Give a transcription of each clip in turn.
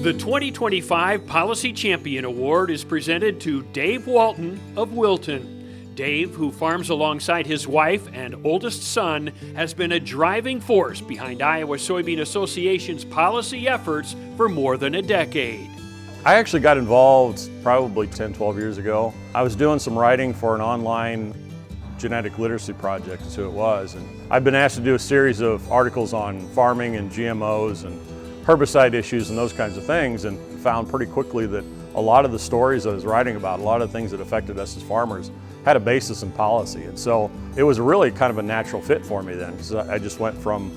The 2025 Policy Champion Award is presented to Dave Walton of Wilton. Dave, who farms alongside his wife and oldest son, has been a driving force behind Iowa Soybean Association's policy efforts for more than a decade. I actually got involved probably 10, 12 years ago. I was doing some writing for an online genetic literacy project, is who it was. And I've been asked to do a series of articles on farming and GMOs and herbicide issues and those kinds of things, and found pretty quickly that a lot of the stories I was writing about, a lot of things that affected us as farmers, had a basis in policy. And so it was really kind of a natural fit for me then, because I just went from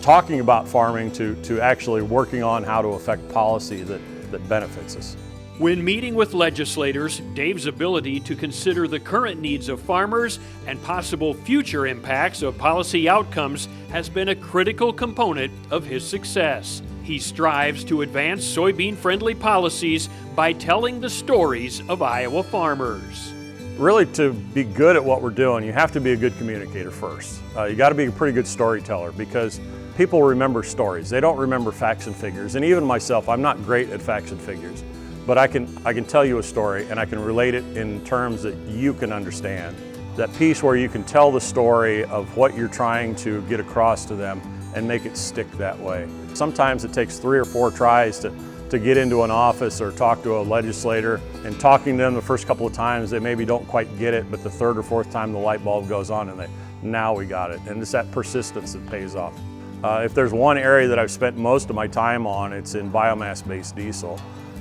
talking about farming to actually working on how to affect policy that benefits us. When meeting with legislators, Dave's ability to consider the current needs of farmers and possible future impacts of policy outcomes has been a critical component of his success. He strives to advance soybean-friendly policies by telling the stories of Iowa farmers. Really, to be good at what we're doing, you have to be a good communicator first. You got to be a pretty good storyteller, because people remember stories. They don't remember facts and figures. And even myself, I'm not great at facts and figures, but I can tell you a story and I can relate it in terms that you can understand. That piece where you can tell the story of what you're trying to get across to them and make it stick that way. Sometimes it takes 3 or 4 tries to get into an office or talk to a legislator, and talking to them the first couple of times they maybe don't quite get it, but the 3rd or 4th time the light bulb goes on and now we got it. And it's that persistence that pays off. If there's one area that I've spent most of my time on, it's in biomass-based diesel.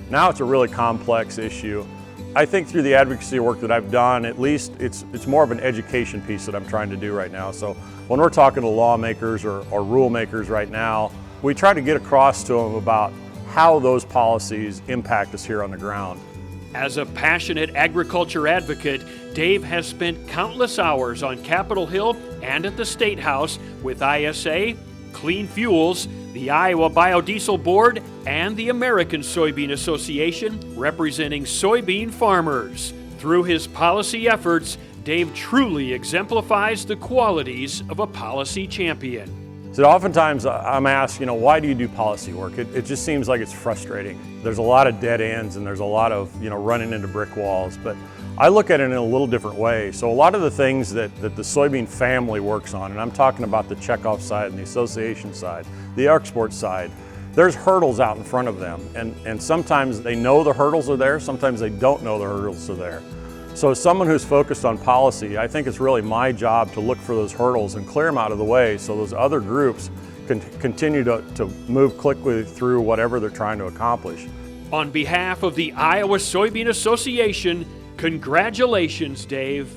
Now it's a really complex issue. I think through the advocacy work that I've done, at least it's more of an education piece that I'm trying to do right now. So when we're talking to lawmakers or rule makers right now, we try to get across to them about how those policies impact us here on the ground. As a passionate agriculture advocate, Dave has spent countless hours on Capitol Hill and at the State House with ISA, Clean Fuels, the Iowa Biodiesel Board, and the American Soybean Association, representing soybean farmers. Through his policy efforts, Dave truly exemplifies the qualities of a policy champion. So oftentimes I'm asked, why do you do policy work? It just seems like it's frustrating. There's a lot of dead ends and there's a lot of, running into brick walls, but I look at it in a little different way. So a lot of the things that the soybean family works on, and I'm talking about the checkoff side and the association side, the export side, there's hurdles out in front of them. And sometimes they know the hurdles are there, sometimes they don't know the hurdles are there. So as someone who's focused on policy, I think it's really my job to look for those hurdles and clear them out of the way so those other groups can continue to move quickly through whatever they're trying to accomplish. On behalf of the Iowa Soybean Association, congratulations, Dave.